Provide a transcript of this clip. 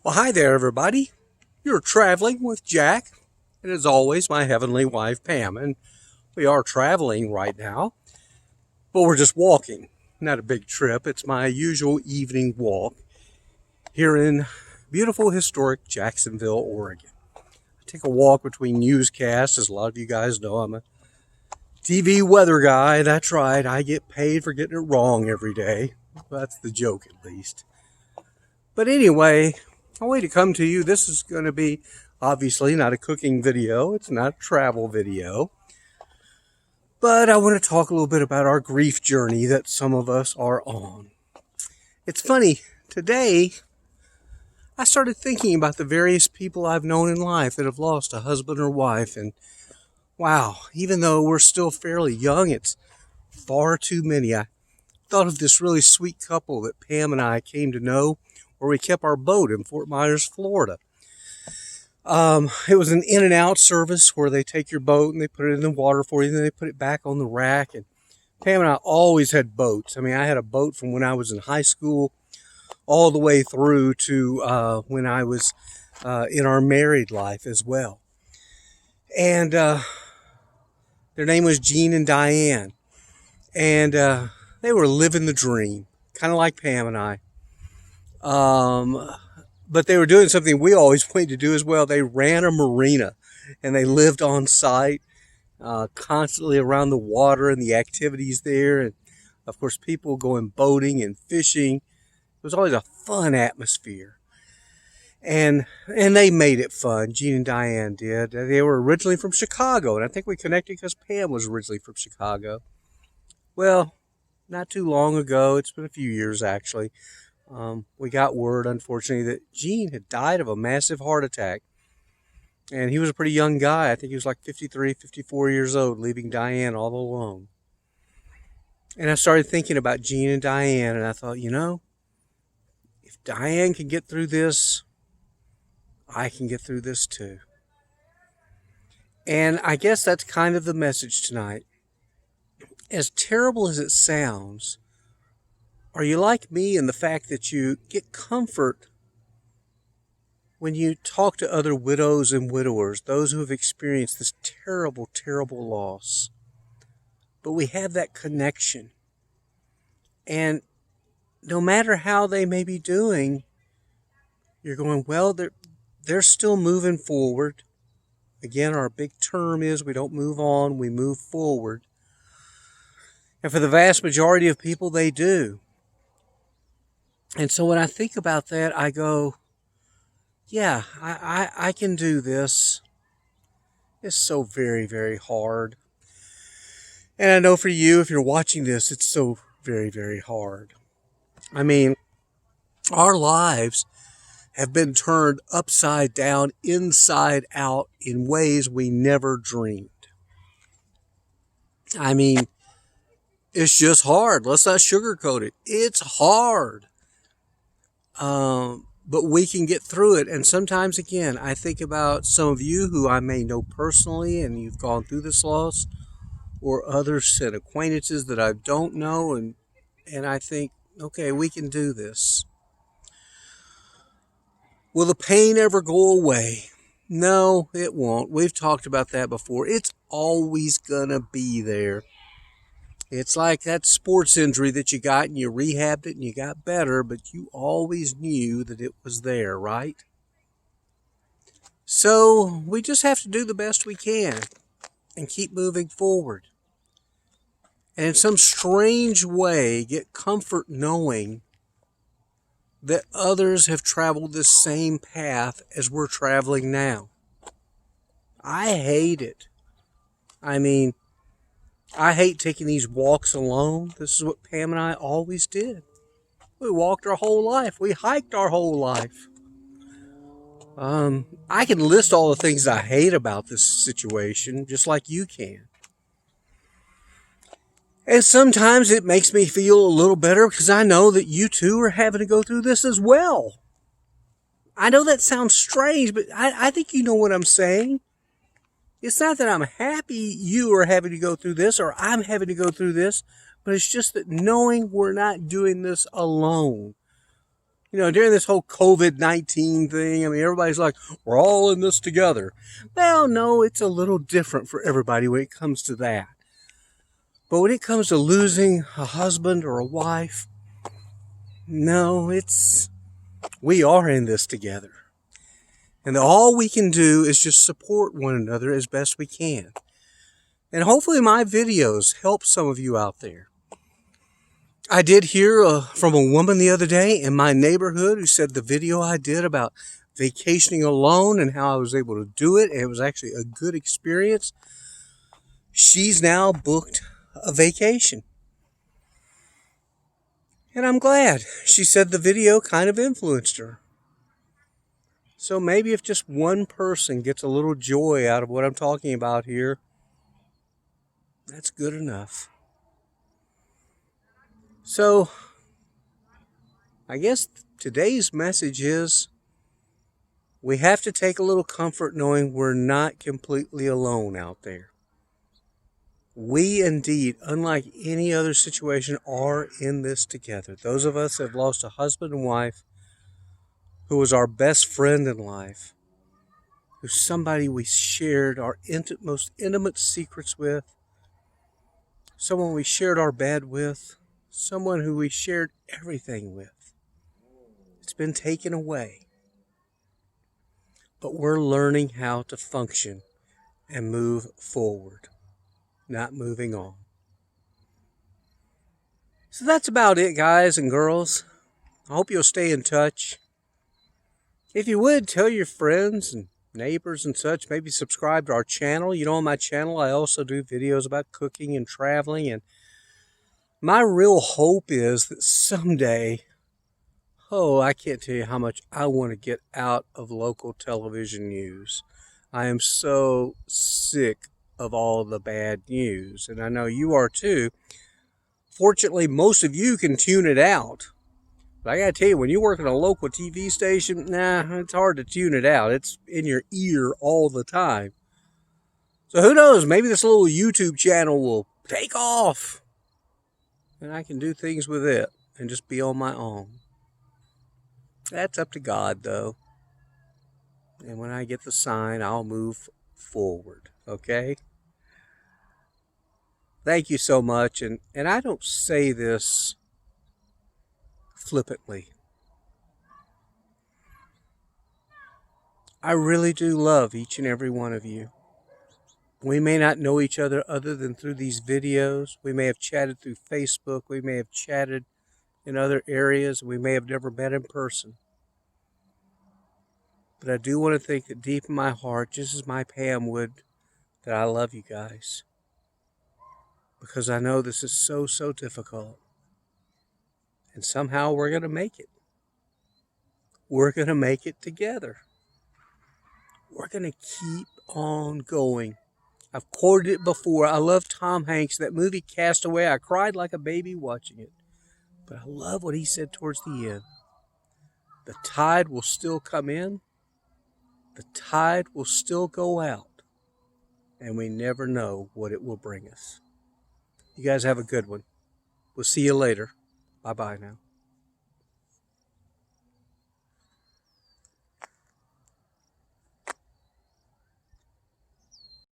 Well, hi there, everybody. You're traveling with Jack, and as always, my heavenly wife, Pam. And we are traveling right now, but we're just walking. Not a big trip. It's my usual evening walk here in beautiful, historic Jacksonville, Oregon. I take a walk between newscasts. As a lot of you guys know, I'm a TV weather guy. That's right. I get paid for getting it wrong every day. That's the joke, at least. But anyway, a way to come to you. This is going to be obviously not a cooking video. It's not a travel video. But I want to talk a little bit about our grief journey that some of us are on. It's funny, today I started thinking about the various people I've known in life that have lost a husband or wife. And wow, even though we're still fairly young, it's far too many. I thought of this really sweet couple that Pam and I came to know where we kept our boat in Fort Myers, Florida. It was an in and out service where they take your boat and they put it in the water for you, and then they put it back on the rack. And Pam and I always had boats. I mean, I had a boat from when I was in high school all the way through to when I was in our married life as well. And their name was Jean and Diane. And they were living the dream, kind of like Pam and I. But they were doing something we always wanted to do as well. They ran a marina, and they lived on site, constantly around the water and the activities there. And of course, people going boating and fishing. It was always a fun atmosphere. And they made it fun. Jean and Diane did. They were originally from Chicago, and I think we connected because Pam was originally from Chicago. Well, not too long ago. It's been a few years, actually. We got word, unfortunately, that Gene had died of a massive heart attack. And he was a pretty young guy. I think he was like 53, 54 years old, leaving Diane all alone. And I started thinking about Gene and Diane, and I thought, if Diane can get through this, I can get through this too. And I guess that's kind of the message tonight. As terrible as it sounds, are you like me in the fact that you get comfort when you talk to other widows and widowers, those who have experienced this terrible, terrible loss? But we have that connection. And no matter how they may be doing, you're going, well, they're still moving forward. Again, our big term is we don't move on, we move forward. And for the vast majority of people, they do. And so when I think about that, I go, yeah, I can do this. It's so very, very hard. And I know for you, if you're watching this, it's so very, very hard. I mean, our lives have been turned upside down, inside out in ways we never dreamed. I mean, it's just hard. Let's not sugarcoat it. It's hard. But we can get through it. And sometimes, again, I think about some of you who I may know personally and you've gone through this loss, or others and acquaintances that I don't know. And I think, okay, we can do this. Will the pain ever go away? No, it won't. We've talked about that before. It's always going to be there. It's like that sports injury that you got and you rehabbed it and you got better, but you always knew that it was there, right? So we just have to do the best we can and keep moving forward. And in some strange way, get comfort knowing that others have traveled this same path as we're traveling now. I hate it. I mean, I hate taking these walks alone. This is what Pam and I always did. We walked our whole life. We hiked our whole life. I can list all the things I hate about this situation, just like you can. And sometimes it makes me feel a little better because I know that you too are having to go through this as well. I know that sounds strange, but I think you know what I'm saying. It's not that I'm happy you are having to go through this or I'm having to go through this, but it's just that knowing we're not doing this alone. You know, during this whole COVID-19 thing, I mean, everybody's like, we're all in this together. Well, no, it's a little different for everybody when it comes to that. But when it comes to losing a husband or a wife, no, we are in this together. And all we can do is just support one another as best we can. And hopefully my videos help some of you out there. I did hear from a woman the other day in my neighborhood who said the video I did about vacationing alone and how I was able to do it, and it was actually a good experience. She's now booked a vacation. And I'm glad. She said the video kind of influenced her. So maybe if just one person gets a little joy out of what I'm talking about here, that's good enough. So, I guess today's message is we have to take a little comfort knowing we're not completely alone out there. We indeed, unlike any other situation, are in this together. Those of us who have lost a husband and wife who was our best friend in life, who's somebody we shared our most intimate secrets with, someone we shared our bed with, someone who we shared everything with. It's been taken away. But we're learning how to function and move forward, not moving on. So that's about it, guys and girls. I hope you'll stay in touch. If you would, tell your friends and neighbors and such, maybe subscribe to our channel. You know, on my channel, I also do videos about cooking and traveling. And my real hope is that someday, I can't tell you how much I want to get out of local television news. I am so sick of all the bad news, and I know you are too. Fortunately, most of you can tune it out. But I gotta tell you, when you work at a local TV station, it's hard to tune it out. It's in your ear all the time. So who knows, maybe this little YouTube channel will take off, and I can do things with it and just be on my own. That's up to God, though. And when I get the sign, I'll move forward, okay? Thank you so much. And I don't say this flippantly. I really do love each and every one of you. We may not know each other other than through these videos. We may have chatted through Facebook. We may have chatted in other areas. We may have never met in person. But I do want to think that deep in my heart, just as my Pam would, that I love you guys. Because I know this is so, so difficult. And somehow we're going to make it. We're going to make it together. We're going to keep on going. I've quoted it before. I love Tom Hanks. That movie, Castaway, I cried like a baby watching it. But I love what he said towards the end. The tide will still come in. The tide will still go out. And we never know what it will bring us. You guys have a good one. We'll see you later. Bye-bye now.